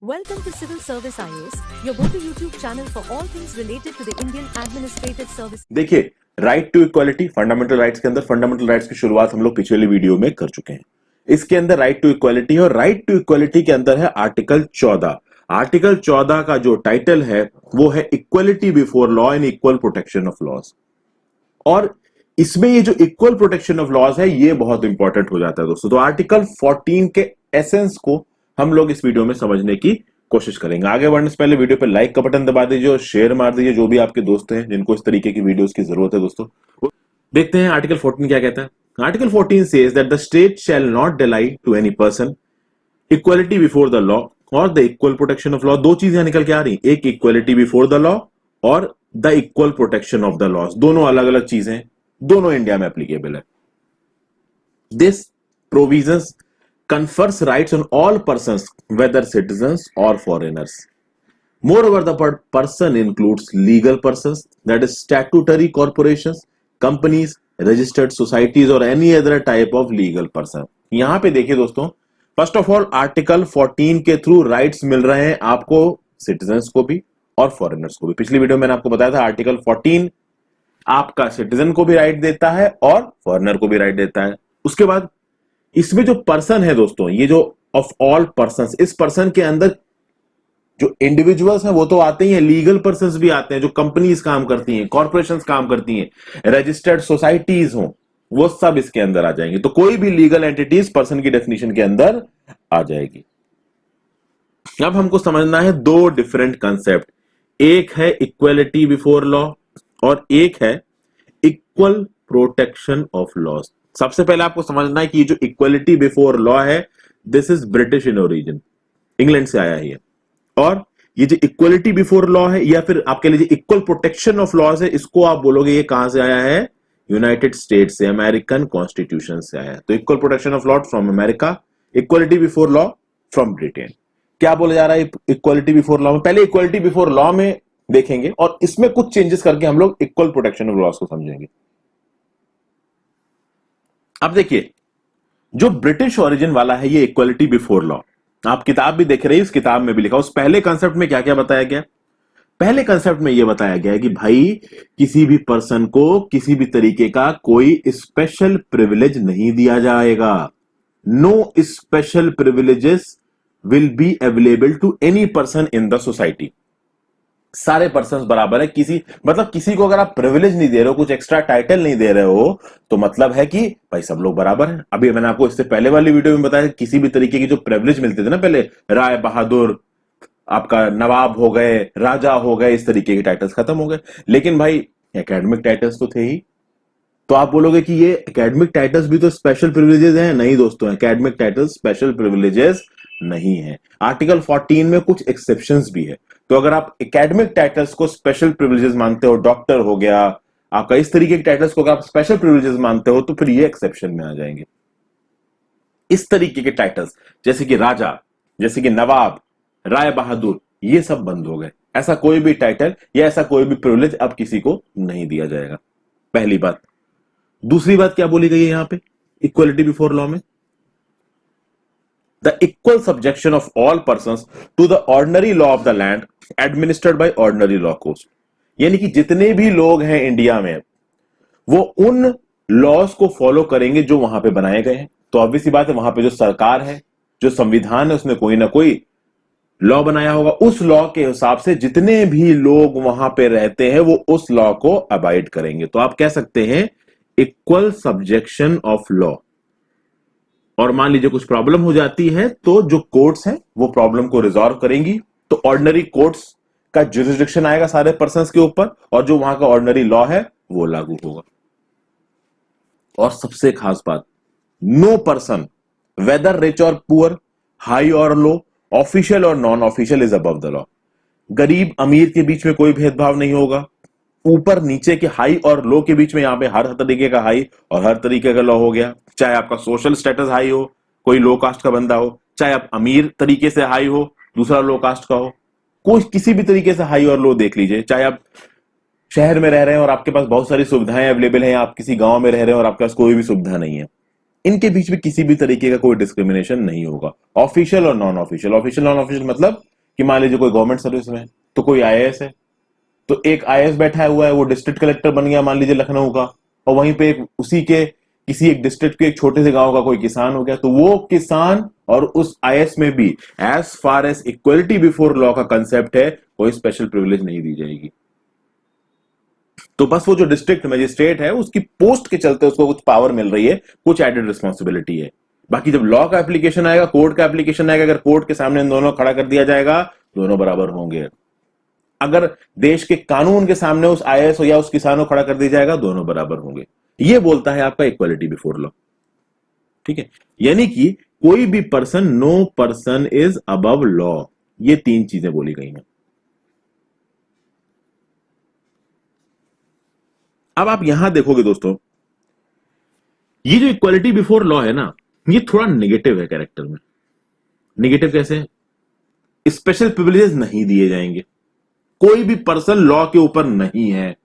Welcome to Civil Service IAS, your go-to YouTube channel for all things related to the Indian Administrative Service. देखिए, right to equality fundamental rights के अंदर fundamental rights की शुरुआत हम लोग पिछले video में कर चुके हैं। इसके अंदर राइट टू इक्वालिटी है और राइट टू इक्वालिटी के अंदर है आर्टिकल 14। आर्टिकल 14 का जो टाइटल है वो है equality before law and equal protection of laws. और इसमें ये जो इक्वल प्रोटेक्शन ऑफ लॉज है ये बहुत इंपॉर्टेंट हो जाता है दोस्तों। तो आर्टिकल 14 के एसेंस को हम लोग इस वीडियो में समझने की कोशिश करेंगे। आगे बढ़ने से पहले वीडियो पर लाइक का बटन दबा दीजिए और शेयर मार दीजिए जो भी आपके दोस्त हैं जिनको इस तरीके की वीडियोस की जरूरत है दोस्तों। देखते हैं आर्टिकल 14 क्या कहता है। Article 14 says that the state shall not deny to any person equality before the law और the equal protection of law. दो चीजें निकल के आ रही, एक इक्वालिटी बिफोर द लॉ और the equal protection of the laws. दोनों अलग अलग चीजें, दोनों इंडिया में एप्लीकेबल है। This provisions confers rights on all persons, whether citizens or foreigners. Moreover, the person includes legal persons, that is statutory corporations, companies, registered societies or any other type of legal person. यहां पे देखिए दोस्तों, first of all article 14 के through rights मिल रहे हैं आपको citizens को भी और फॉरेनर्स को भी। पिछली वीडियो में मैंने आपको बताया था आर्टिकल 14 आपका सिटीजन को भी राइट देता है और फॉरेनर को भी राइट देता है। उसके बाद इसमें जो पर्सन है दोस्तों, ये जो ऑफ ऑल पर्संस, इस पर्सन के अंदर जो इंडिविजुअल्स हैं वो तो आते ही हैं, लीगल पर्संस भी आते हैं, जो कंपनीज काम करती हैं, कॉर्पोरेशंस काम करती हैं, रजिस्टर्ड सोसाइटीज हो, वो सब इसके अंदर आ जाएंगे। तो कोई भी लीगल एंटिटीज पर्सन की डेफिनेशन के अंदर आ जाएगी। अब हमको समझना है दो डिफरेंट कंसेप्ट, एक है इक्वालिटी बिफोर लॉ और एक है इक्वल प्रोटेक्शन ऑफ लॉज। सबसे पहले आपको समझना है कि ये जो इक्वालिटी बिफोर लॉ है this is British in origin, England से आया है। और ये जो इक्वालिटी बिफोर लॉ है या फिर आपके लिए इक्वल प्रोटेक्शन ऑफ लॉज है, इसको आप बोलोगे ये कहां से आया है, यूनाइटेड स्टेट से, अमेरिकन कॉन्स्टिट्यूशन से आया है। तो equal protection of law from America, equality before law from Britain. क्या बोला जा रहा है इक्वालिटी बिफोर लॉ में? पहले इक्वालिटी बिफोर लॉ में देखेंगे और इसमें कुछ चेंजेस करके हम लोग इक्वल प्रोटेक्शन ऑफ लॉज को समझेंगे। अब देखिए, जो ब्रिटिश ओरिजिन वाला है ये इक्वालिटी बिफोर लॉ, आप किताब भी देख रहे हैं, इस किताब में भी लिखा। उस पहले कंसेप्ट में क्या क्या बताया गया? पहले कंसेप्ट में यह बताया गया है कि भाई किसी भी पर्सन को किसी भी तरीके का कोई स्पेशल प्रिविलेज नहीं दिया जाएगा। No special privileges will be available to any person in the society. सारे पर्सन्स बराबर है। किसी को अगर आप प्रिविलेज नहीं दे रहे हो, कुछ एक्स्ट्रा टाइटल नहीं दे रहे हो, तो मतलब है कि भाई सब लोग बराबर हैं। अभी मैंने आपको इससे पहले वाली वीडियो में बताया किसी भी तरीके की जो प्रिविलेज मिलते थे ना, पहले राय बहादुर, आपका नवाब हो गए, राजा हो गए, इस तरीके के टाइटल्स खत्म हो गए। लेकिन भाई एकेडमिक टाइटल्स तो थे ही। तो आप बोलोगे कि ये एकेडमिक टाइटल्स भी तो स्पेशल प्रिविलेजेस हैं। नहीं दोस्तों, एकेडमिक टाइटल्स स्पेशल प्रिविलेजेस नहीं है। आर्टिकल 14 में कुछ एक्सेप्शंस भी है। तो अगर आप एकेडमिक टाइटल्स को स्पेशल प्रिविलेजेस मानते हो, डॉक्टर हो गया आपका, इस तरीके के टाइटल्स को अगर आप स्पेशल प्रिविलेजेस मानते हो तो फिर ये एक्सेप्शन में आ जाएंगे। इस तरीके के टाइटल्स जैसे कि राजा, जैसे कि नवाब, राय बहादुर, ये सब बंद हो गए। ऐसा कोई भी टाइटल या ऐसा कोई भी प्रिविलेज अब किसी को नहीं दिया जाएगा, पहली बात। दूसरी बात क्या बोली गई है यहां पे इक्वालिटी बिफोर लॉ में? The equal subjection of all persons to the ordinary law of the land administered by ordinary law courts। यानी कि जितने भी लोग हैं इंडिया में वो उन लॉज को फॉलो करेंगे जो वहां पे बनाए गए हैं। तो ऑब्वियस सी बात है, वहां पे जो सरकार है, जो संविधान है, उसने कोई ना कोई लॉ बनाया होगा। उस लॉ के हिसाब से जितने भी लोग वहां पे रहते हैं वो उस लॉ को अबाइड करेंगे। तो आप कह सकते हैं इक्वल सब्जेक्शन ऑफ लॉ। और मान लीजिए कुछ प्रॉब्लम हो जाती है तो जो कोर्ट्स हैं वो प्रॉब्लम को रिजॉल्व करेंगी। तो ऑर्डिनरी कोर्ट्स का जुरिसडिक्शन आएगा सारे पर्संस के ऊपर और जो वहां का ऑर्डिनरी लॉ है वो लागू होगा। और सबसे खास बात, नो पर्सन वेदर रिच और पुअर, हाई और लो, ऑफिशियल और non official is above the law. गरीब अमीर के बीच में कोई भेदभाव नहीं होगा। ऊपर नीचे के हाई और लो के बीच में यहां पे हर तरीके का हाई और हर तरीके का लो हो गया। चाहे आपका सोशल स्टेटस हाई हो, कोई लो कास्ट का बंदा हो, चाहे आप अमीर तरीके से हाई हो, दूसरा लो कास्ट का हो, कोई किसी भी तरीके से हाई और लो देख लीजिए। चाहे आप शहर में रह रहे हैं और आपके पास बहुत सारी सुविधाएं अवेलेबल हैं, आप किसी गांव में रह रहे हैं और आपके पास कोई भी सुविधा नहीं है, इनके बीच में किसी भी तरीके का कोई डिस्क्रिमिनेशन नहीं होगा। ऑफिशियल और non official, official non official मतलब कि मान लीजिए कोई गवर्नमेंट सर्विस में है, तो कोई आईएएस है, तो एक आईएएस बैठा हुआ है, वो डिस्ट्रिक्ट कलेक्टर बन गया मान लीजिए लखनऊ का, और वहीं पे उसी के किसी एक डिस्ट्रिक्ट के एक छोटे से गांव का कोई किसान हो गया, तो वो किसान और उस आईएएस में भी as far as equality before law का कंसेप्ट है, कोई स्पेशल प्रिविलेज नहीं दी जाएगी। तो बस वो जो डिस्ट्रिक्ट मजिस्ट्रेट है उसकी पोस्ट के चलते उसको कुछ पावर मिल रही है, कुछ एडेड रिस्पॉन्सिबिलिटी है। बाकी जब लॉ का एप्लीकेशन आएगा, कोर्ट का एप्लीकेशन आएगा, अगर कोर्ट के सामने इन दोनों खड़ा कर दिया जाएगा, दोनों बराबर होंगे। अगर देश के कानून के सामने उस आईएएस या उस किसान को खड़ा कर दिया जाएगा, दोनों बराबर होंगे। ये बोलता है आपका इक्वालिटी बिफोर लॉ। ठीक है, यानी कि कोई भी person, no person is above law, ये तीन चीजें बोली गई हैं। अब आप यहां देखोगे दोस्तों, ये जो इक्वालिटी बिफोर लॉ है ना, ये थोड़ा नेगेटिव है कैरेक्टर में। नेगेटिव कैसे? स्पेशल प्रिविलेजेस नहीं दिए जाएंगे, कोई भी पर्सन लॉ के ऊपर नहीं है,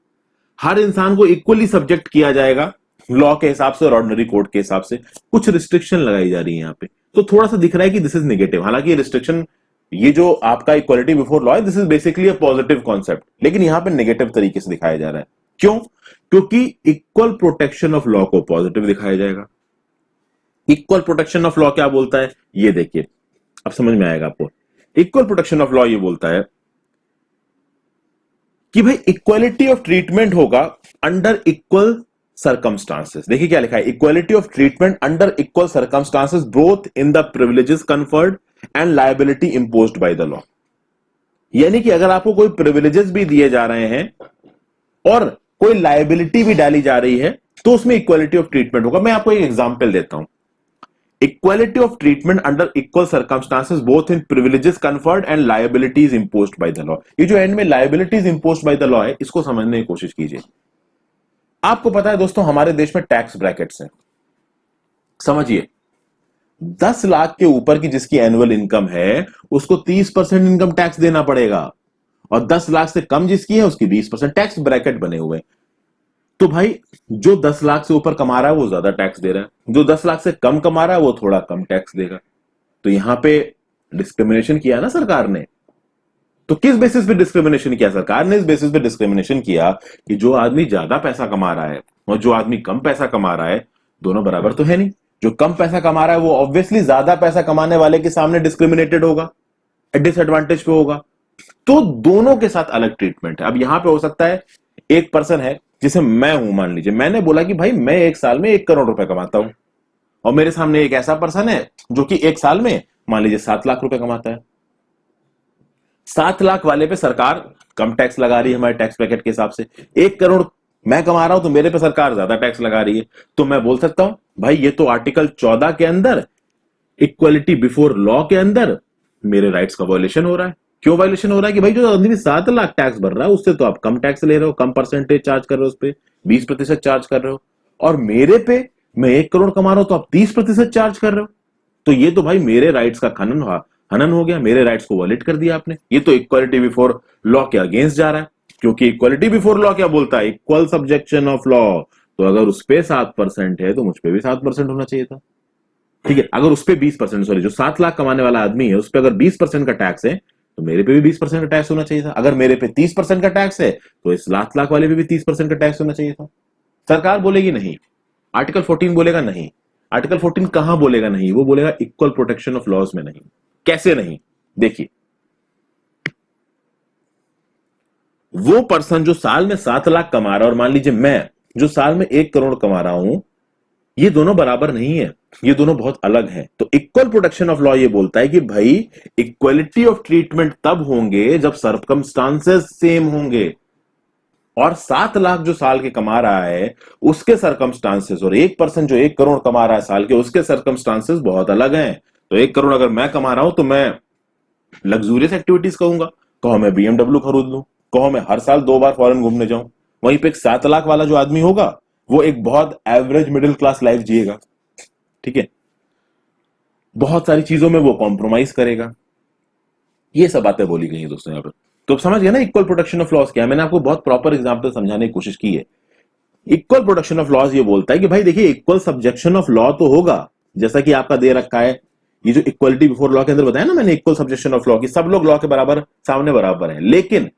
हर इंसान को इक्वली सब्जेक्ट किया जाएगा लॉ के हिसाब से और ऑर्डिनरी कोड के हिसाब से। कुछ रिस्ट्रिक्शन लगाई जा रही है यहां पे, तो थोड़ा सा दिख रहा है कि दिस इज नेगेटिव। हालांकि ये रिस्ट्रिक्शन, ये जो आपका इक्वालिटी बिफोर लॉ है, this is basically a positive concept, लेकिन यहां पे नेगेटिव तरीके से दिखाया जा रहा है। क्यों? क्योंकि इक्वल प्रोटेक्शन ऑफ लॉ को पॉजिटिव दिखाया जाएगा। इक्वल प्रोटेक्शन ऑफ लॉ क्या बोलता है, ये देखिए, अब समझ में आएगा आपको। इक्वल प्रोटेक्शन ऑफ लॉ ये बोलता है कि भाई इक्वालिटी ऑफ ट्रीटमेंट होगा अंडर इक्वल सर्कमस्टांसेस। देखिए क्या लिखा है, equality of treatment under equal circumstances both in the privileges conferred and liability imposed by the law. यानी कि अगर आपको कोई प्रिविलेजेस भी दिए जा रहे हैं और कोई लायबिलिटी भी डाली जा रही है, तो उसमें इक्वालिटी ऑफ ट्रीटमेंट होगा। मैं आपको एक एग्जांपल देता हूं, equality of treatment under equal circumstances both in privileges conferred and liabilities imposed by the law. ये जो एंड में liabilities imposed by the law है, इसको समझने की कोशिश कीजिए। आपको पता है दोस्तों, हमारे देश में टैक्स ब्रैकेट्स हैं। समझिए, 10 लाख के ऊपर की जिसकी एनुअल इनकम है उसको 30% इनकम टैक्स देना पड़ेगा, और 10 लाख से कम जिसकी है उसकी 20%। टैक्स ब्रैकेट बने हुए हैं। तो भाई जो 10 लाख से ऊपर कमा रहा है वो ज्यादा टैक्स दे रहा है, जो 10 लाख से कम कमा रहा है वो थोड़ा कम टैक्स देगा। तो यहां पे डिस्क्रिमिनेशन किया ना सरकार ने। तो किस बेसिस पे डिस्क्रिमिनेशन किया सरकार ने? इस बेसिस पे डिस्क्रिमिनेशन किया कि जो आदमी ज्यादा पैसा कमा रहा है और जो आदमी कम पैसा कमा रहा है, दोनों बराबर तो है नहीं। जो कम पैसा कमा रहा है वो ऑब्वियसली ज्यादा पैसा कमाने वाले के सामने डिस्क्रिमिनेटेड होगा, डिसएडवांटेज पे होगा। तो दोनों के साथ अलग ट्रीटमेंट है। अब यहां पे हो सकता है एक पर्सन है, जिसे मैं हूं, मान लीजिए मैंने बोला कि भाई मैं एक साल में 1 करोड़ रुपए कमाता हूं, और मेरे सामने एक ऐसा पर्सन है जो कि एक साल में मान लीजिए 7 लाख रुपए कमाता है। 7 लाख वाले पे सरकार कम टैक्स लगा रही है हमारे टैक्स ब्रैकेट के हिसाब से। 1 करोड़ मैं कमा रहा हूं तो मेरे पे सरकार ज्यादा टैक्स लगा रही है। तो मैं बोल सकता हूं भाई ये तो आर्टिकल 14 के अंदर, इक्वालिटी बिफोर लॉ के अंदर मेरे राइट्स का वायलेशन हो रहा है। क्यों वायलेशन हो रहा है? कि भाई जो आदमी 7 लाख टैक्स भर रहा है उससे तो आप कम टैक्स ले रहे हो, कम परसेंटेज चार्ज कर रहे हो, उस पर 20% चार्ज कर रहे हो, और मेरे पे मैं 1 करोड़ कमा रहा हूं तो आप 30% चार्ज कर रहे हो। तो ये तो भाई मेरे राइट्स का हनन हो गया, मेरे राइट्स को वॉलेट कर दिया आपने। ये तो इक्वालिटी बिफोर लॉ के अगेंस्ट जा रहा है, क्योंकि इक्वालिटी बिफोर लॉ क्या बोलता है? Equal subjection of law. तो अगर उस पे 7% है तो मुझ पे भी 7% होना चाहिए था। ठीक है, अगर उस पे 20%, सॉरी, जो 7 लाख कमाने वाला आदमी है उस पे अगर 20% का टैक्स है तो मेरे पे भी 20% का टैक्स होना चाहिए था। अगर मेरे पे 30% का टैक्स है तो इस 7 लाख वाले पे भी 30% का टैक्स होना चाहिए था। सरकार बोलेगी नहीं, आर्टिकल 14 बोलेगा नहीं। आर्टिकल 14 कहां बोलेगा नहीं? वो बोलेगा इक्वल प्रोटेक्शन ऑफ लॉज में नहीं। कैसे नहीं? देखिए, वो पर्सन जो साल में 7 लाख कमा रहा है और मान लीजिए मैं जो साल में 1 करोड़ कमा रहा हूं, ये दोनों बराबर नहीं है, ये दोनों बहुत अलग हैं। तो इक्वल प्रोटेक्शन ऑफ लॉ ये बोलता है कि भाई इक्वलिटी ऑफ ट्रीटमेंट तब होंगे जब सर्कमस्टांसेस सेम होंगे। और 7 लाख जो साल के कमा रहा है उसके सर्कमस्टांसेस और एक पर्सन जो 1 करोड़ कमा रहा है साल के, उसके सर्कमस्टांसेस बहुत अलग हैं। तो 1 करोड़ अगर मैं कमा रहा हूं तो मैं लग्जूरियस एक्टिविटीज कहूंगा, कहो मैं BMW खरीद लूं, कहो मैं हर साल 2 बार फॉरेन घूमने जाऊं। वहीं पे एक 7 लाख वाला जो आदमी होगा वो एक बहुत एवरेज मिडिल क्लास लाइफ जिएगा। ठीक है, बहुत सारी चीजों में वो कॉम्प्रोमाइज करेगा। ये सब बातें बोली गई हैं दोस्तों यहाँ पर। तो समझ गए ना इक्वल प्रोटेक्शन ऑफ लॉज क्या है? मैंने आपको बहुत प्रॉपर एग्जांपल समझाने की कोशिश की है। इक्वल प्रोटेक्शन ऑफ लॉज ये बोलता है कि भाई देखिए, इक्वल सब्जेक्शन ऑफ लॉ तो होगा, जैसा कि आपका दे रखा है ये जो इक्वलिटी बिफोर लॉ के अंदर बताया ना मैंने, इक्वल सब्जेक्शन ऑफ लॉ की, सब लोग लॉ के बराबर सामने बराबर हैं, लेकिन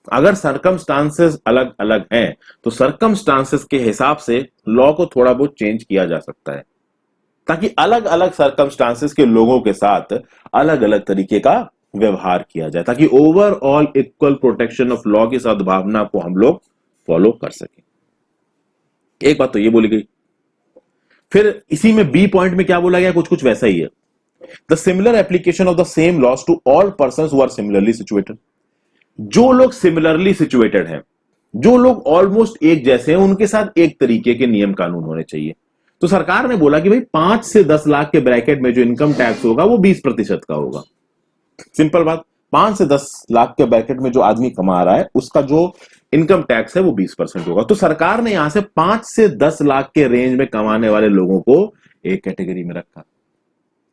अगर सर्कमस्टांसेस अलग अलग हैं तो सर्कमस्टांसेस के हिसाब से लॉ को थोड़ा बहुत चेंज किया जा सकता है, ताकि अलग अलग सर्कमस्टांसेस के लोगों के साथ अलग अलग तरीके का व्यवहार किया जाए, ताकि overall equal protection of law की सद्भावना को हम लोग फॉलो कर सकें। एक बात तो ये बोली गई। फिर इसी में बी पॉइंट में क्या बोला गया, कुछ कुछ वैसा ही है। The similar application of the same laws to all persons who are similarly situated. जो लोग सिमिलरली सिचुएटेड हैं, जो लोग ऑलमोस्ट एक जैसे हैं, उनके साथ एक तरीके के नियम कानून होने चाहिए। तो सरकार ने बोला कि भाई 5 से 10 लाख के ब्रैकेट में जो इनकम टैक्स होगा वो 20% का होगा। सिंपल बात, 5 से 10 लाख के ब्रैकेट में जो आदमी कमा रहा है उसका जो इनकम टैक्स है वो 20% होगा। तो सरकार ने यहां से 5 से 10 लाख के रेंज में कमाने वाले लोगों को एक कैटेगरी में रखा,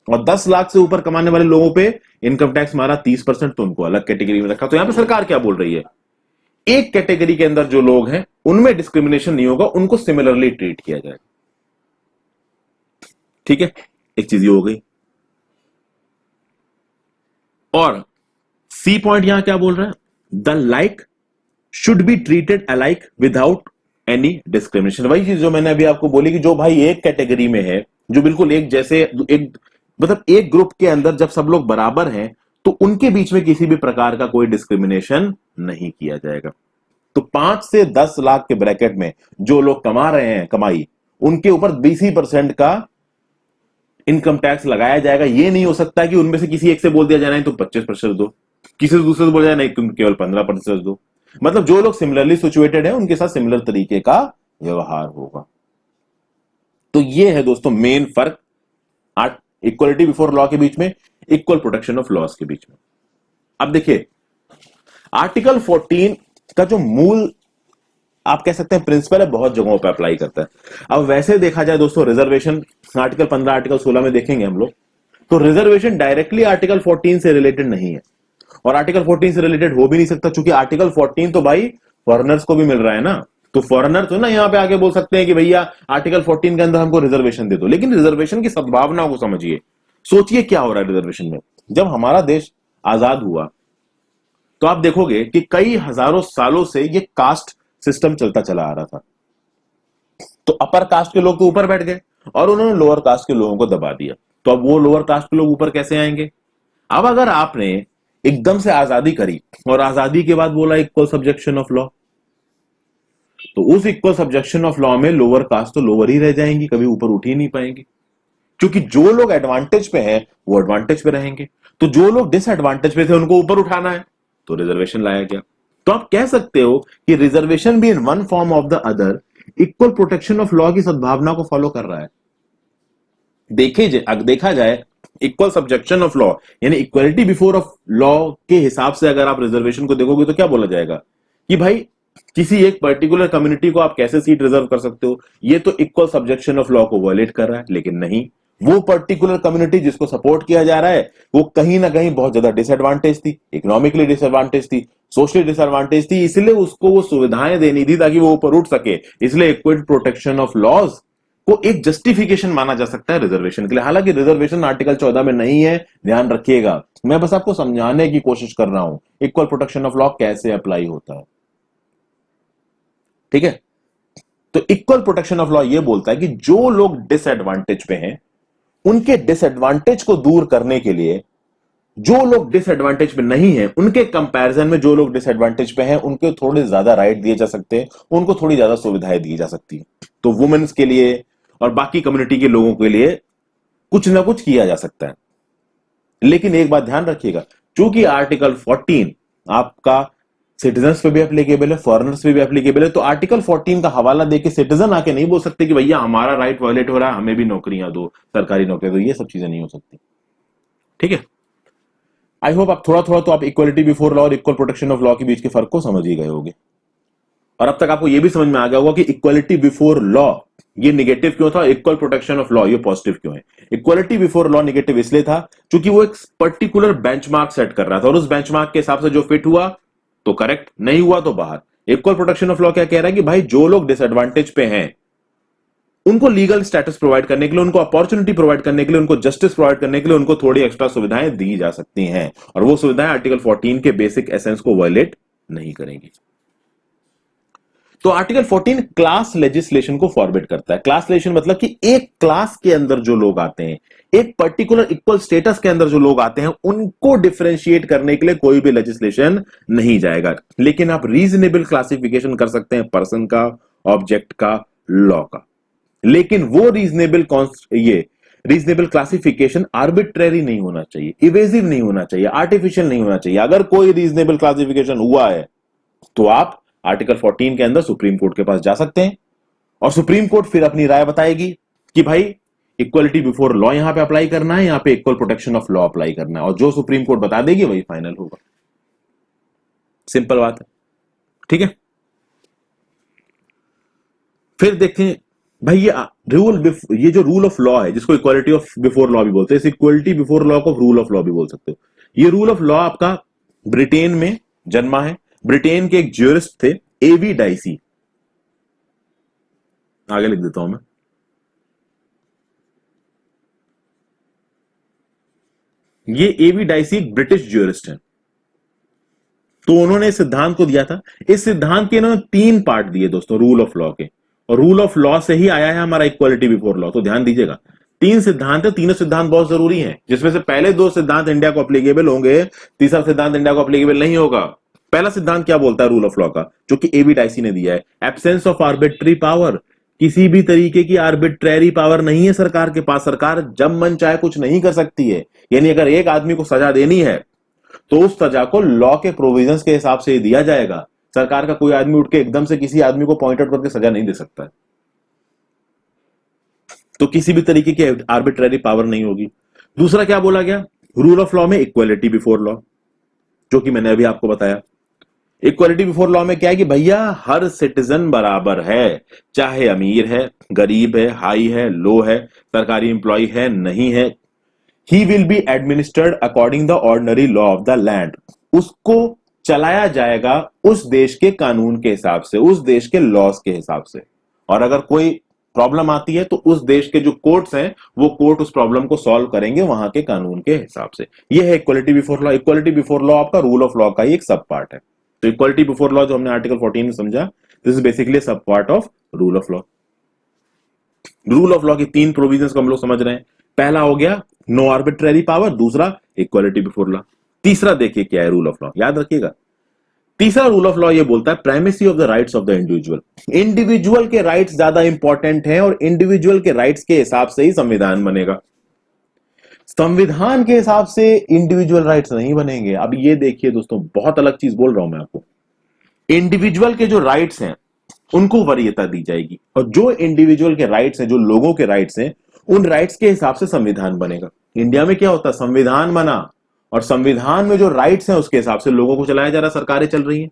और 10 लाख से ऊपर कमाने वाले लोगों पे इनकम टैक्स मारा 30%, तो उनको अलग कैटेगरी में रखा। तो यहां पे सरकार क्या बोल रही है, एक कैटेगरी के अंदर जो लोग हैं उनमें डिस्क्रिमिनेशन नहीं होगा, उनको सिमिलरली ट्रीट किया जाएगा। ठीक है, एक चीज ये हो गई। और सी पॉइंट यहां क्या बोल रहा है, the like should be treated alike without any discrimination. वही चीज जो मैंने अभी आपको बोली कि जो भाई एक कैटेगरी में है, जो बिल्कुल एक जैसे, एक मतलब एक ग्रुप के अंदर जब सब लोग बराबर हैं तो उनके बीच में किसी भी प्रकार का कोई डिस्क्रिमिनेशन नहीं किया जाएगा। तो 5 से 10 लाख के ब्रैकेट में जो लोग कमा रहे हैं कमाई, उनके ऊपर 20% का इनकम टैक्स लगाया जाएगा। ये नहीं हो सकता कि उनमें से किसी एक से बोल दिया जाए नहीं तुम 25% दो, किसी से दूसरे से बोल जाए नहीं तुम केवल 15% दो। मतलब जो लोग सिमिलरली सिचुएटेड हैं उनके साथ सिमिलर तरीके का व्यवहार होगा। तो ये है दोस्तों मेन फर्क इक्वलिटी बिफोर लॉ के बीच में, इक्वल प्रोटेक्शन ऑफ लॉज के बीच में। अब देखिए आर्टिकल 14 का जो मूल आप कह सकते हैं प्रिंसिपल है, बहुत जगहों पर अप्लाई करता है। अब वैसे देखा जाए दोस्तों, रिजर्वेशन आर्टिकल 15 आर्टिकल 16 में देखेंगे हम लोग, तो रिजर्वेशन डायरेक्टली आर्टिकल 14 से रिलेटेड नहीं है, और आर्टिकल 14 से रिलेटेड हो भी नहीं सकता, क्योंकि आर्टिकल 14 तो भाई फॉरेनर्स को भी मिल रहा है ना। तो फॉरेनर तो ना यहां पे आके बोल सकते हैं कि भैया आर्टिकल 14 के अंदर हमको रिजर्वेशन दे दो, लेकिन रिजर्वेशन की सद्भावना को समझिए। सोचिए क्या हो रहा है रिजर्वेशन में। जब हमारा देश आजाद हुआ तो आप देखोगे कि कई हजारों सालों से ये कास्ट सिस्टम चलता चला आ रहा था। तो अपर कास्ट के लोग तो ऊपर बैठ गए और उन्होंने लोअर कास्ट के लोगों को दबा दिया। तो अब वो लोअर कास्ट के लोग ऊपर कैसे आएंगे। अब अगर आपने एकदम से आजादी करी और आजादी के बाद बोला इक्वल सब्जेक्शन ऑफ लॉ, तो उस इक्वल सब्जेक्शन ऑफ लॉ में लोअर कास्ट तो लोअर ही रह जाएंगी, कभी ऊपर उठ ही नहीं पाएंगी, क्योंकि जो लोग एडवांटेज पे हैं वो एडवांटेज पे रहेंगे। तो जो लोग डिसएडवांटेज पे थे उनको ऊपर उठाना है, तो रिजर्वेशन लाया गया। तो आप कह सकते हो कि रिजर्वेशन भी in one form of the other equal protection of law की सद्भावना को फॉलो कर रहा है। देखा जाए इक्वल सब्जेक्शन ऑफ लॉ यानी इक्वलिटी बिफोर ऑफ लॉ के हिसाब से अगर आप रिजर्वेशन को देखोगे तो क्या बोला जाएगा कि भाई किसी एक पर्टिकुलर कम्युनिटी को आप कैसे सीट रिजर्व कर सकते हो, ये तो इक्वल सब्जेक्शन ऑफ लॉ को वायलेट कर रहा है। लेकिन नहीं, वो पर्टिकुलर कम्युनिटी जिसको सपोर्ट किया जा रहा है वो कहीं ना कहीं बहुत ज्यादा डिसएडवांटेज थी, इकोनॉमिकली डिसएडवांटेज थी, सोशली डिसएडवांटेज थी, इसलिए उसको वो सुविधाएं देनी थी ताकि वो ऊपर उठ सके। इसलिए इक्वल प्रोटेक्शन ऑफ लॉज को एक जस्टिफिकेशन माना जा सकता है रिजर्वेशन के लिए। हालांकि रिजर्वेशन आर्टिकल 14 में नहीं है, ध्यान रखिएगा। मैं बस आपको समझाने की कोशिश कर रहा हूं इक्वल प्रोटेक्शन ऑफ लॉ कैसे अप्लाई होता है। ठीक है, तो इक्वल प्रोटेक्शन ऑफ लॉ ये बोलता है कि जो लोग डिसएडवांटेज पे हैं उनके डिसएडवांटेज को दूर करने के लिए जो लोग डिसएडवांटेज पे नहीं है उनके कंपैरिजन में जो लोग डिसएडवांटेज पे हैं उनको थोड़े ज्यादा राइट दिए जा सकते हैं, उनको थोड़ी ज्यादा सुविधाएं दी जा सकती है। तो वुमेन्स के लिए और बाकी कम्युनिटी के लोगों के लिए कुछ ना कुछ किया जा सकता है। लेकिन एक बात ध्यान रखिएगा, क्योंकि आर्टिकल 14 आपका सिटीजन्स पे भी एप्लीकेबल है, फॉरेनर्स पे भी एप्लीकेबल है, तो आर्टिकल 14 का हवाला देके सिटीजन आके नहीं बोल सकते कि भैया हमारा राइट वायलेट हो रहा है, हमें भी नौकरियां दो, सरकारी नौकरियां दो। ये सब चीजें नहीं हो सकती। ठीक है, आई होप आप थोड़ा थोड़ा तो आप इक्वलिटी बिफोर लॉ और इक्वल प्रोटेक्शन ऑफ लॉ के बीच के फर्क को समझ ही गए होंगे। और अब तक आपको यह भी समझ में आ गया होगा कि इक्वलिटी बिफोर लॉ ये निगेटिव क्यों था, इक्वल प्रोटेक्शन ऑफ लॉ ये पॉजिटिव क्यों है। इक्वलिटी बिफोर लॉ निगेटिव इसलिए था क्योंकि वो एक पर्टिकुलर बेंचमार्क सेट कर रहा था और उस बेंचमार्क के हिसाब से जो फिट हुआ तो करेक्ट, नहीं हुआ तो बाहर। इक्वल प्रोटेक्शन ऑफ लॉ क्या कह रहा है कि भाई जो लोग डिसएडवांटेज पे हैं उनको लीगल स्टेटस प्रोवाइड करने के लिए, उनको अपॉर्चुनिटी प्रोवाइड करने के लिए, उनको जस्टिस प्रोवाइड करने के लिए उनको थोड़ी एक्स्ट्रा सुविधाएं दी जा सकती हैं, और वो सुविधाएं आर्टिकल 14 के बेसिक एसेंस को वायलेट नहीं करेंगी। तो आर्टिकल 14 क्लास लेजिस्लेशन को फॉरबिड करता है। क्लास लेजिस्लेशन मतलब कि एक क्लास के अंदर जो लोग आते हैं, एक पर्टिकुलर इक्वल स्टेटस के अंदर जो लोग आते हैं, उनको डिफरेंशिएट करने के लिए कोई भी लेजिस्लेशन नहीं जाएगा। लेकिन आप रीजनेबल क्लासिफिकेशन कर सकते हैं पर्सन का, ऑब्जेक्ट का, लॉ का। लेकिन वो रीजनेबल क्लासिफिकेशन आर्बिट्रेरी नहीं होना चाहिए, इवेजिव नहीं होना चाहिए, आर्टिफिशियल नहीं होना चाहिए। अगर कोई रीजनेबल क्लासिफिकेशन हुआ है तो आप आर्टिकल 14 के अंदर सुप्रीम कोर्ट के पास जा सकते हैं, और सुप्रीम कोर्ट फिर अपनी राय बताएगी कि भाई इक्वलिटी बिफोर लॉ यहां पे अप्लाई करना है, यहां पे equal protection of law apply करना है, और जो सुप्रीम कोर्ट बता देगी वही फाइनल होगा। सिंपल बात है, ठीक है। फिर देखें भाई, ये जो रूल ऑफ लॉ है, जिसको इक्वालिटी ऑफ बिफोर लॉ भी बोलते हैं, इस इक्वलिटी बिफोर लॉ को रूल ऑफ लॉ भी बोल सकते हो। ये रूल ऑफ लॉ आपका ब्रिटेन में जन्मा है। ब्रिटेन के एक ज्यूरिस्ट थे एवी डाइसी, आगे लिख देता हूं मैं। ये एवी डाइसी एक ब्रिटिश ज्यूरिस्ट है। तो उन्होंने इस सिद्धांत को दिया था। इस सिद्धांत के इन्होंने 3 पार्ट दिए दोस्तों रूल ऑफ लॉ के, और रूल ऑफ लॉ से ही आया है हमारा इक्वालिटी बिफोर लॉ। तो ध्यान दीजिएगा, 3 सिद्धांत है, तीनों सिद्धांत बहुत जरूरी हैं, जिसमें से पहले 2 सिद्धांत इंडिया को अप्लीकेबल होंगे, तीसरा सिद्धांत इंडिया को अप्लीकेबल नहीं होगा। पहला सिद्धांत क्या बोलता है रूल ऑफ लॉ का, जो कि एवी डाइसी ने दिया है, एब्सेंस ऑफ आर्बिट्री पावर। किसी भी तरीके की आर्बिट्रेरी पावर नहीं है सरकार के पास। सरकार जब मन चाहे कुछ नहीं कर सकती है। यानी अगर एक आदमी को सजा देनी है तो उस सजा को लॉ के प्रोविजंस के हिसाब से दिया जाएगा। सरकार का कोई आदमी उठ के एकदम से किसी आदमी को पॉइंट आउट करके सजा नहीं दे सकता है। तो किसी भी तरीके की आर्बिट्रेरी पावर नहीं होगी। दूसरा क्या बोला गया रूल ऑफ लॉ में, इक्वालिटी बिफोर लॉ, जो कि मैंने अभी आपको बताया। इक्वालिटी बिफोर लॉ में क्या है कि भैया हर सिटीजन बराबर है, चाहे अमीर है, गरीब है, हाई है, लो है, सरकारी एम्प्लॉय है, नहीं है। He will be administered according the ordinary law of the land. उसको चलाया जाएगा उस देश के कानून के हिसाब से, उस देश के लॉज के हिसाब से। और अगर कोई प्रॉब्लम आती है तो उस देश के जो कोर्ट्स हैं वो कोर्ट उस प्रॉब्लम को सॉल्व करेंगे वहां के कानून के हिसाब से। ये है equality before law. Equality before law आपका रूल ऑफ लॉ का ही एक सब पार्ट है। तो इक्वालिटी बिफोर लॉ जो हमने आर्टिकल 14 में समझा, दिस इज बेसिकली सब part of rule of law. Rule of law की 3 प्रोविजंस को हम लोग समझ रहे हैं। पहला हो गया नो आर्बिट्रेरी पावर, दूसरा इक्वालिटी बिफोर लॉ, तीसरा देखिए क्या है रूल ऑफ लॉ, याद रखिएगा। तीसरा रूल ऑफ लॉ ये बोलता है primacy of the rights of the individual. Individual के राइट्स ज्यादा इंपॉर्टेंट हैं और इंडिविजुअल के राइट्स के हिसाब से ही संविधान बनेगा। संविधान के हिसाब से इंडिविजुअल राइट्स नहीं बनेंगे। अब ये देखिए दोस्तों, बहुत अलग चीज बोल रहा हूं मैं आपको। इंडिविजुअल के जो राइट्स हैं उनको वरीयता दी जाएगी, और जो इंडिविजुअल के राइट्स हैं, जो लोगों के राइट्स हैं, उन राइट्स के हिसाब से संविधान बनेगा। इंडिया में क्या होता है, संविधान बना और संविधान में जो राइट्स हैं उसके हिसाब से लोगों को चलाया जा रहा, सरकारें चल रही हैं।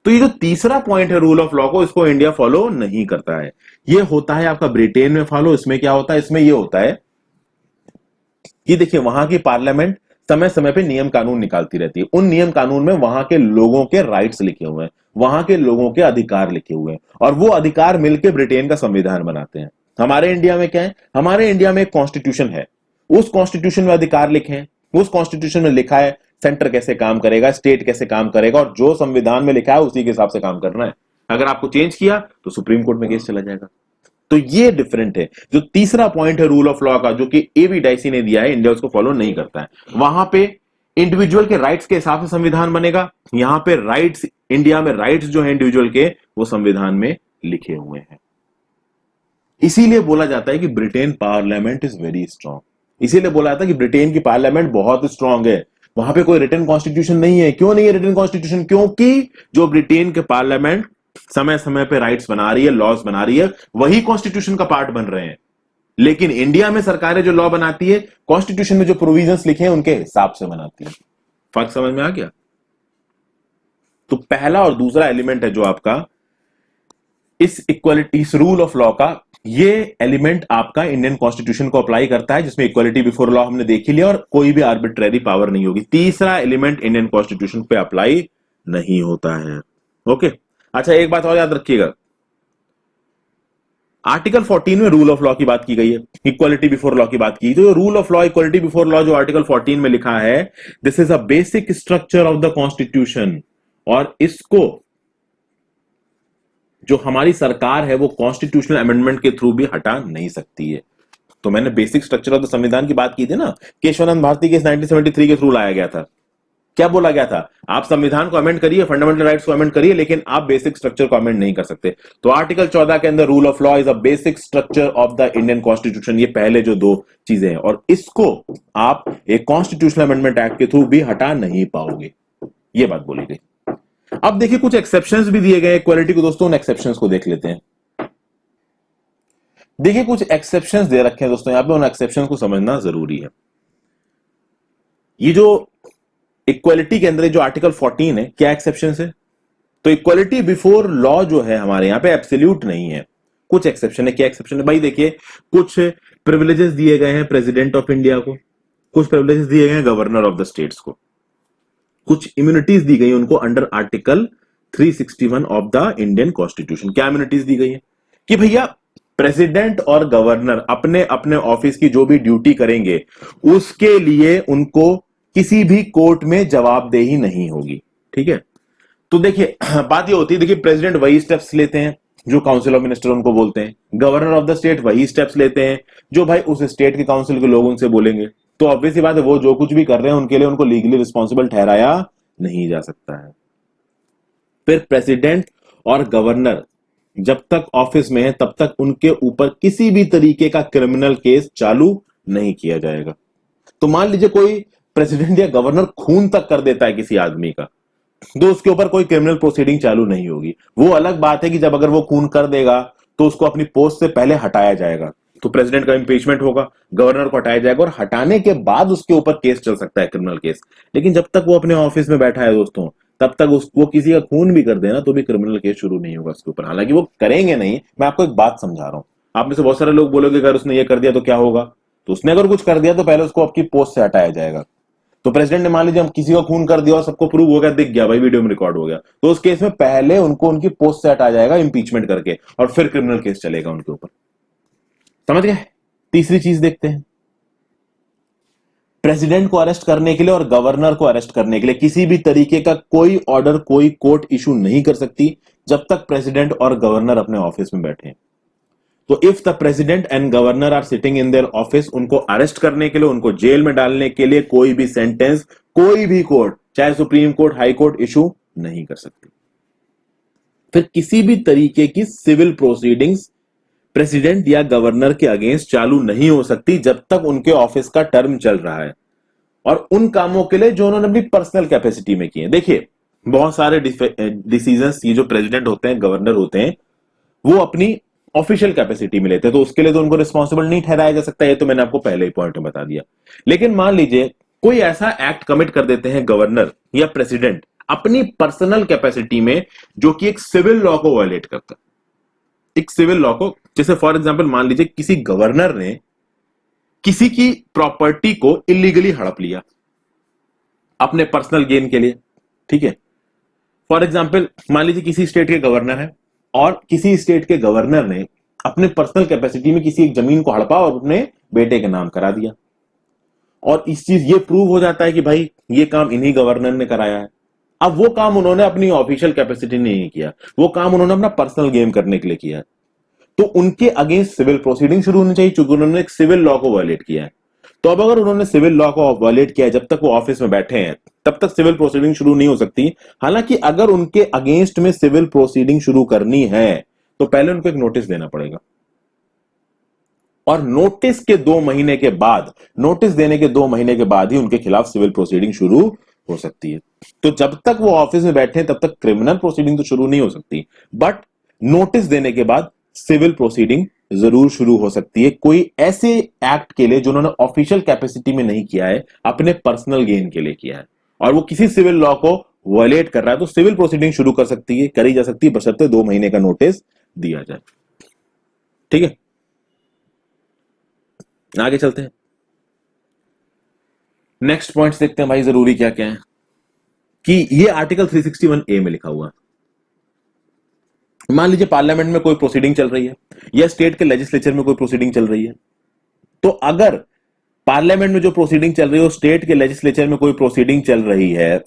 तो ये जो तीसरा पॉइंट है रूल ऑफ लॉ को, इसको इंडिया फॉलो नहीं करता है। ये होता है आपका ब्रिटेन में फॉलो। इसमें क्या होता है, इसमें ये होता है कि देखिए वहां की पार्लियामेंट समय समय पे नियम कानून निकालती रहती है। उन नियम कानून में वहां के लोगों के राइट्स लिखे हुए हैं, वहां के लोगों के अधिकार लिखे हुए हैं, और वो अधिकार मिलकर ब्रिटेन का संविधान बनाते हैं। हमारे इंडिया में क्या है, हमारे इंडिया में एक कॉन्स्टिट्यूशन है, उस कॉन्स्टिट्यूशन में अधिकार लिखे हैं, उस कॉन्स्टिट्यूशन में लिखा है सेंटर कैसे काम करेगा, स्टेट कैसे काम करेगा, और जो संविधान में लिखा है उसी के हिसाब से काम करना है। अगर आपको चेंज किया तो सुप्रीम कोर्ट में केस चला जाएगा। तो ये डिफरेंट है। जो तीसरा पॉइंट है रूल ऑफ लॉ का, जो कि एवी डाइसी ने दिया है, इंडिया उसको फॉलो नहीं करता है। वहां पे इंडिविजुअल के राइट्स के हिसाब से संविधान बनेगा, यहां पे राइट्स, इंडिया में राइट्स जो है इंडिविजुअल के, वो संविधान में लिखे हुए हैं। इसीलिए बोला जाता है कि Britain parliament is very strong. इसीलिए बोला जाता है कि ब्रिटेन की पार्लियामेंट बहुत स्ट्रांग है। वहां पे कोई रिटन कॉन्स्टिट्यूशन नहीं है। क्यों नहीं है रिटन कॉन्स्टिट्यूशन? क्योंकि जो ब्रिटेन के पार्लियामेंट समय समय पे राइट्स बना रही है, लॉज बना रही है, वही कॉन्स्टिट्यूशन का पार्ट बन रहे हैं। लेकिन इंडिया में सरकारें जो लॉ बनाती है, कॉन्स्टिट्यूशन में जो प्रोविजंस लिखे हैं उनके हिसाब से बनाती है। फर्क समझ में आ गया? तो पहला और दूसरा एलिमेंट है जो आपका इस इक्वालिटी, इस रूल ऑफ लॉ का, ये एलिमेंट आपका इंडियन कॉन्स्टिट्यूशन को अप्लाई करता है, जिसमें इक्वालिटी बिफोर लॉ हमने देख ही लिया, और कोई भी आर्बिट्रेरी पावर नहीं होगी। तीसरा एलिमेंट इंडियन कॉन्स्टिट्यूशन पे अप्लाई नहीं होता है। ओके, अच्छा एक बात और याद रखिएगा, आर्टिकल 14 में रूल ऑफ लॉ की बात की गई है, इक्वालिटी बिफोर लॉ की बात की। तो rule of law, equality before law जो आर्टिकल 14 में लिखा है, this is a basic structure of the constitution, और इसको जो हमारी सरकार है वो कॉन्स्टिट्यूशनल अमेंडमेंट के थ्रू भी हटा नहीं सकती है। तो मैंने बेसिक स्ट्रक्चर ऑफ द संविधान की बात की थी ना, केशवानंद भारती के 1973 के थ्रू लाया गया था। क्या बोला गया था? आप संविधान को अमेंड करिए, फंडामेंटल राइट्स को अमेंड करिए, लेकिन आप बेसिक स्ट्रक्चर को अमेंड नहीं कर सकते। तो आर्टिकल 14 के अंदर rule of law is a basic structure of the Indian constitution. ये पहले जो दो चीजें हैं, और इसको आप एक कॉन्स्टिट्यूशनल अमेंडमेंट एक्ट के थ्रू भी हटा नहीं पाओगे, ये बात बोली गई। अब देखिए कुछ एक्सेप्शंस भी दिए गए इक्वालिटी को। दोस्तों उन एक्सेप्शंस को देख लेते हैं। देखिए कुछ एक्सेप्शंस दे रखे हैं दोस्तों यहां पे, उन एक्सेप्शंस को समझना जरूरी है। ये जो इक्वालिटी के अंदर जो आर्टिकल 14 है, क्या एक्सेप्शन है? तो इक्वालिटी बिफोर लॉ जो है हमारे यहां पे एब्सोल्यूट नहीं है, कुछ एक्सेप्शन है। क्या एक्सेप्शन है भाई? देखिए कुछ प्रिविलेजेस दिए गए हैं प्रेसिडेंट ऑफ इंडिया को, कुछ प्रिविलेजेस दिए गए हैं गवर्नर ऑफ द स्टेट्स को, कुछ इम्यूनिटीज दी गई उनको under article 361 of the Indian constitution. क्या इम्यूनिटीज दी गई है? कि भैया प्रेसिडेंट और गवर्नर अपने अपने ऑफिस की जो भी ड्यूटी करेंगे उसके लिए उनको किसी भी कोर्ट में जवाबदेही नहीं होगी। ठीक है, तो देखिए बात ये होती है, देखिए प्रेसिडेंट वही स्टेप्स लेते हैं जो काउंसिल ऑफ मिनिस्टर उनको बोलते हैं, गवर्नर ऑफ द स्टेट वही स्टेप्स लेते हैं जो भाई उस स्टेट के काउंसिल के लोग उनसे बोलेंगे। तो ऑब्वियस सी बात है, वो जो कुछ भी कर रहे हैं उनके लिए उनको लीगली रिस्पॉन्सिबल ठहराया नहीं जा सकता है। फिर प्रेसिडेंट और गवर्नर जब तक ऑफिस में है तब तक उनके ऊपर किसी भी तरीके का क्रिमिनल केस चालू नहीं किया जाएगा। तो मान लीजिए कोई प्रेसिडेंट या गवर्नर खून तक कर देता है किसी आदमी का, तो उसके ऊपर कोई क्रिमिनल प्रोसीडिंग चालू नहीं होगी। वो अलग बात है कि जब अगर वो खून कर देगा तो उसको अपनी पोस्ट से पहले हटाया जाएगा, तो प्रेसिडेंट का इंपीचमेंट होगा, गवर्नर को हटाया जाएगा और हटाने के बाद उसके ऊपर केस चल सकता है, क्रिमिनल केस। लेकिन जब तक वो अपने ऑफिस में बैठा है दोस्तों, तब तक उसको किसी का खून भी कर देना तो भी क्रिमिनल केस शुरू नहीं होगा उसके ऊपर। हालांकि वो करेंगे नहीं, मैं आपको एक बात समझा रहा हूं। आप में से बहुत सारे लोग बोलोगे अगर उसने ये कर दिया तो क्या होगा? तो उसने अगर कुछ कर दिया तो पहले उसको आपकी पोस्ट से हटाया जाएगा। तो प्रेसिडेंट ने मान लीजिए हम किसी का खून कर दिया और सबको प्रूव हो गया, दिख गया भाई, वीडियो में रिकॉर्ड हो गया, तो उस केस में पहले उनको उनकी पोस्ट से हटाया जाएगा इंपीचमेंट करके, और फिर क्रिमिनल केस चलेगा उनके ऊपर। समझ गए? तीसरी चीज देखते हैं, प्रेसिडेंट को अरेस्ट करने के लिए और गवर्नर को अरेस्ट करने के लिए किसी भी तरीके का कोई ऑर्डर कोई कोर्ट इशू नहीं कर सकती जब तक प्रेसिडेंट और गवर्नर अपने ऑफिस में बैठे। तो if the president and governor are sitting in their office, उनको अरेस्ट करने के लिए, उनको जेल में डालने के लिए कोई भी सेंटेंस कोई भी कोर्ट, चाहे supreme court, high court, issue नहीं कर सकती। फिर किसी भी तरीके की सिविल प्रोसीडिंग्स प्रेसिडेंट या गवर्नर के अगेंस्ट चालू नहीं हो सकती जब तक उनके ऑफिस का टर्म चल रहा है, और उन कामों के लिए जो उन्होंने अपनी पर्सनल कैपेसिटी में किए। देखिए बहुत सारे डिसीजंस ये जो प्रेसिडेंट होते हैं, गवर्नर होते हैं, वो अपनी ऑफिशियल कैपेसिटी में लेते हैं, तो उसके लिए तो उनको रिस्पॉन्सिबल नहीं ठहराया जा सकता। ये तो मैंने आपको पहले ही पॉइंट में बता दिया। लेकिन मान लीजिए कोई ऐसा एक्ट कमिट कर देते हैं गवर्नर या प्रेसिडेंट अपनी पर्सनल कैपेसिटी में, जो कि एक सिविल लॉ को वायलेट करता है, एक सिविल लॉ को। जैसे फॉर एग्जांपल मान लीजिए किसी गवर्नर ने किसी की प्रॉपर्टी को इलीगली हड़प लिया अपने पर्सनल गेन के लिए। ठीक है, फॉर एग्जांपल मान लीजिए किसी स्टेट के गवर्नर है और किसी स्टेट के गवर्नर ने अपने पर्सनल कैपेसिटी में किसी एक जमीन को हड़पा और अपने बेटे के नाम करा दिया, और इस चीज ये प्रूव हो जाता है कि भाई ये काम इन्हीं गवर्नर ने कराया है। अब वो काम उन्होंने अपनी ऑफिशियल कैपेसिटी नहीं किया, वो काम उन्होंने अपना पर्सनल गेम करने के लिए किया, तो उनके अगेंस्ट सिविल प्रोसीडिंग शुरू होनी चाहिए, क्योंकि उन्होंने एक सिविल लॉ को वायलेट किया है। तो अब अगर उन्होंने सिविल लॉ को वायलेट किया है, जब तक वो ऑफिस में बैठे हैं तब तक सिविल प्रोसीडिंग शुरू नहीं हो सकती। हालांकि अगर उनके अगेंस्ट में सिविल प्रोसीडिंग शुरू करनी है तो पहले उनको एक नोटिस देना पड़ेगा, और नोटिस के 2 महीने के बाद, नोटिस देने के 2 महीने के बाद ही उनके खिलाफ सिविल प्रोसीडिंग शुरू हो सकती है। तो जब तक वो ऑफिस में बैठे हैं तब तक क्रिमिनल प्रोसीडिंग तो शुरू नहीं हो सकती, बट नोटिस देने के बाद सिविल प्रोसीडिंग जरूर शुरू हो सकती है, कोई ऐसे एक्ट के लिए जो उन्होंने ऑफिशियल कैपेसिटी में नहीं किया है, अपने पर्सनल गेन के लिए किया है, और वो किसी सिविल लॉ को वायलेट कर रहा है, तो सिविल प्रोसीडिंग शुरू कर सकती है, करी जा सकती है, बशर्ते 2 महीने का नोटिस दिया जाए। ठीक है, आगे चलते हैं, नेक्स्ट पॉइंट्स देखते हैं भाई जरूरी क्या क्या है। कि ये आर्टिकल 361A में लिखा हुआ, मान लीजिए पार्लियामेंट में कोई प्रोसीडिंग चल रही है या स्टेट के लेजिस्लेचर में कोई प्रोसीडिंग चल रही है, तो अगर पार्लियामेंट में जो प्रोसीडिंग चल रही है, स्टेट के लेजिस्लेचर में कोई प्रोसीडिंग चल रही है,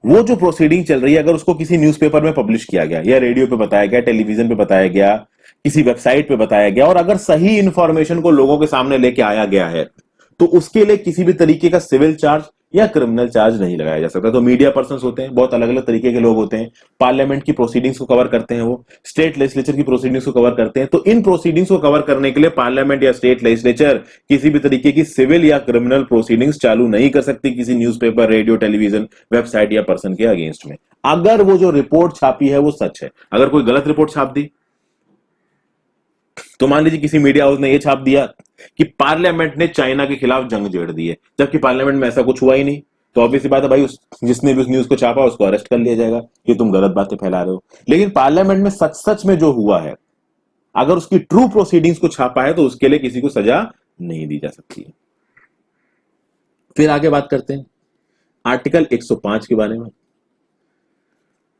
वो जो प्रोसीडिंग चल रही है अगर उसको किसी न्यूज़पेपर में पब्लिश किया गया या रेडियो पे बताया गया, टेलीविजन पे बताया गया, किसी वेबसाइट पे बताया गया, और अगर सही इंफॉर्मेशन को लोगों के सामने लेके आया गया है, तो उसके लिए किसी भी तरीके का सिविल चार्ज या क्रिमिनल चार्ज नहीं लगाया जा सकता। तो मीडिया पर्सन होते हैं, बहुत अलग अलग तरीके के लोग होते हैं, पार्लियामेंट की प्रोसीडिंग्स को कवर करते हैं, वो स्टेट लेजिस्लेचर की प्रोसीडिंग्स को कवर करते हैं। तो इन प्रोसीडिंग्स को कवर करने के लिए पार्लियामेंट या स्टेट लेजिस्लेचर किसी भी तरीके की सिविल या क्रिमिनल प्रोसीडिंग्स चालू नहीं कर सकती किसी न्यूज़पेपर, रेडियो, टेलीविजन, वेबसाइट या पर्सन के अगेंस्ट में, अगर वो जो रिपोर्ट छापी है वो सच है। अगर कोई गलत रिपोर्ट छाप दी, तो मान लीजिए किसी मीडिया हाउस ने यह छाप दिया कि पार्लियामेंट ने चाइना के खिलाफ जंग छेड़ दी है, जबकि पार्लियामेंट में ऐसा कुछ हुआ ही नहीं, तो ऑब्वियसली बात है भाई, जिसने भी उस न्यूज को छापा उसको अरेस्ट कर लिया जाएगा कि तुम गलत बातें फैला रहे हो। लेकिन पार्लियामेंट में सच सच में जो हुआ है, अगर उसकी ट्रू प्रोसीडिंग्स को छापा है, तो उसके लिए किसी को सजा नहीं दी जा सकती है। फिर आगे बात करते हैं आर्टिकल 105 के बारे में।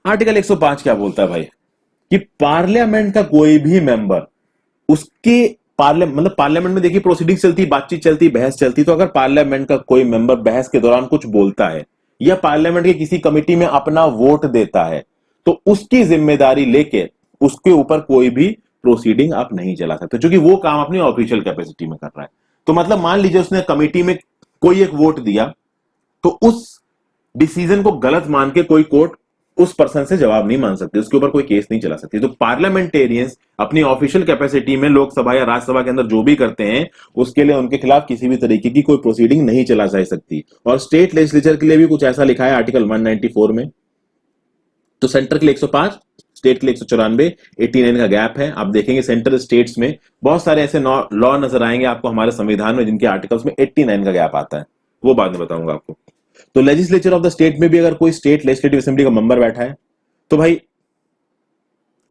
आर्टिकल 105 क्या बोलता है भाई, कि पार्लियामेंट का कोई भी मेंबर उसके पार्लियामेंट में देखिए प्रोसीडिंग चलती, बातचीत चलती, बहस चलती, तो अगर पार्लियामेंट का कोई मेंबर बहस के दौरान कुछ बोलता है या पार्लियामेंट की किसी कमेटी में अपना वोट देता है, तो उसकी जिम्मेदारी लेके उसके ऊपर कोई भी प्रोसीडिंग आप नहीं चला सकते, क्योंकि वो काम अपनी ऑफिशियल कैपेसिटी में कर रहा है। तो मतलब मान लीजिए उसने कमेटी में कोई एक वोट दिया, तो उस डिसीजन को गलत मान के कोई कोर्ट उस पर्सन से जवाब नहीं मान सकती, उसके ऊपर कोई केस नहीं चला सकती। तो पार्लियामेंटेरियंस अपनी ऑफिशियल कैपेसिटी में लोकसभा या राज्यसभा के अंदर जो भी करते हैं, उसके लिए उनके खिलाफ किसी भी तरीके की कोई प्रोसीडिंग नहीं चला जा सकती। और स्टेट लेजिस्लेचर के लिए भी कुछ ऐसा लिखा है आर्टिकल 194 में। तो सेंटर के लिए 105, स्टेट के लिए 194, 89 का गैप है। आप देखेंगे सेंट्रल स्टेट्स में बहुत सारे ऐसे लॉ नजर आएंगे आपको हमारे संविधान में, जिनके आर्टिकल्स में 89 का गैप आता है, वो बाद में बताऊंगा आपको। तो लेजिस्लेचर ऑफ द स्टेट में भी अगर कोई स्टेट लेजिस्लेटिव असेंबली का मेंबर बैठा है, तो भाई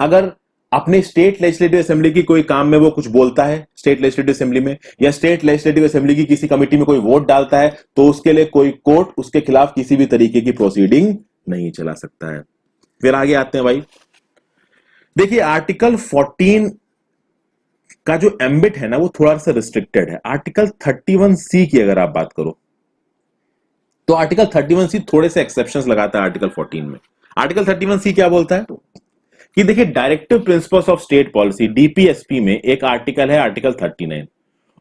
अगर अपने स्टेट लेजिस्लेटिव असेंबली की कोई काम में वो कुछ बोलता है स्टेट लेजिस्लेटिव असेंबली में, या स्टेट लेजिस्लेटिव असेंबली की किसी कमेटी में कोई वोट डालता है, तो उसके लिए कोई कोर्ट उसके खिलाफ किसी भी तरीके की प्रोसीडिंग नहीं चला सकता है। फिर आगे आते हैं भाई, देखिए आर्टिकल 14 का जो एम्बिट है ना, वो थोड़ा सा रिस्ट्रिक्टेड है। आर्टिकल 31C की अगर आप बात करो, तो आर्टिकल 31C थोड़े से एक्सेप्शंस लगाता है आर्टिकल 14 में। आर्टिकल 31C क्या बोलता है कि देखिए directive principles of state policy, DPSP में एक आर्टिकल है आर्टिकल 39,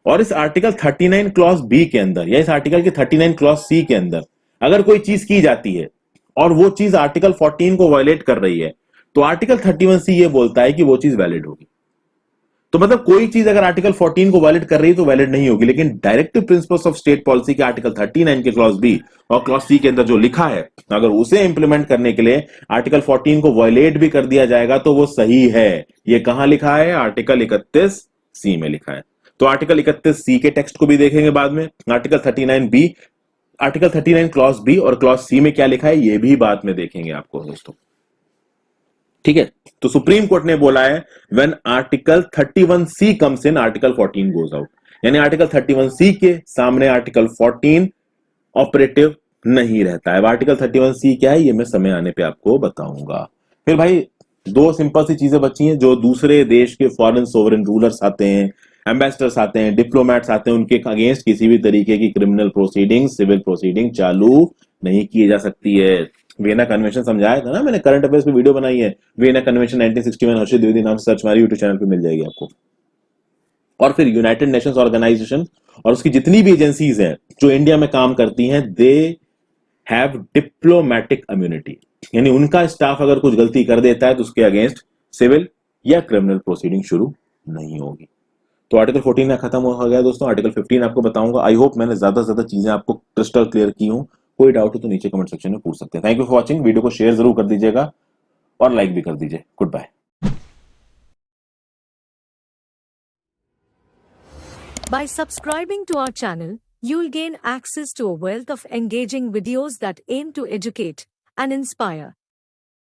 और इस आर्टिकल 39 क्लॉज बी के अंदर या इस आर्टिकल के 39 क्लॉज सी के अंदर अगर कोई चीज की जाती है और वो चीज आर्टिकल 14 को वायलेट कर रही है, तो आर्टिकल 31C ये बोलता है कि वो चीज वैलिड होगी। तो मतलब कोई चीज अगर आर्टिकल 14 को वैलिड कर रही है तो वैलिड नहीं होगी, लेकिन directive principles of state policy के आर्टिकल 39 के क्लॉज बी और क्लॉज सी के अंदर जो लिखा है, अगर उसे इंप्लीमेंट करने के लिए आर्टिकल 14 को वायलेट भी कर दिया जाएगा तो वो सही है। ये कहां लिखा है? आर्टिकल 31C में लिखा है। तो आर्टिकल 31C के टेक्स्ट को भी देखेंगे बाद में। Article 39B, article 39 clause B और क्लॉज सी में क्या लिखा है ये भी बाद में देखेंगे आपको दोस्तों, ठीक है। तो सुप्रीम कोर्ट ने बोला है when article 31C comes in article 14 goes out, यानी आर्टिकल 31C के सामने आर्टिकल 14 ऑपरेटिव नहीं रहता है। आर्टिकल 31C क्या है ये मैं समय आने पे आपको बताऊंगा। फिर भाई दो सिंपल सी चीजें बची हैं, जो दूसरे देश के फॉरेन सोवरेन रूलर्स आते हैं, एम्बेसडर्स आते हैं, डिप्लोमैट्स आते हैं, उनके अगेंस्ट किसी भी तरीके की क्रिमिनल प्रोसीडिंग, सिविल प्रोसीडिंग चालू नहीं की जा सकती है। वियना कन्वेंशन समझाया था ना मैंने, करंट अफेयर्स पे वीडियो बनाई है, वियना कन्वेंशन 1961, हर्षित द्विवेदी नाम से सर्च मारिए, यूट्यूब चैनल पे मिल जाएगी आपको। और फिर यूनाइटेड नेशंस ऑर्गेनाइजेशन और उसकी जितनी भी एजेंसीज हैं जो इंडिया में काम करती हैं, दे हैव डिप्लोमैटिक इम्यूनिटी, यानी उनका स्टाफ अगर कुछ गलती कर देता है तो उसके अगेंस्ट सिविल या क्रिमिनल प्रोसीडिंग शुरू नहीं होगी। तो आर्टिकल 14 खत्म हो गया दोस्तों। आर्टिकल 15 आपको बताऊंगा। आई होप मैंने ज्यादा से ज्यादा चीजें आपको क्रिस्टल क्लियर की हूं। कोई डाउट हो तो नीचे कमेंट सेक्शन में पूछ सकते हैं। Thank you for watching. Video को शेयर जरूर कर दीजिएगा और लाइक भी कर दीजिए। Good bye. By subscribing to our channel, you'll gain access to a wealth of engaging videos that aim to educate and inspire.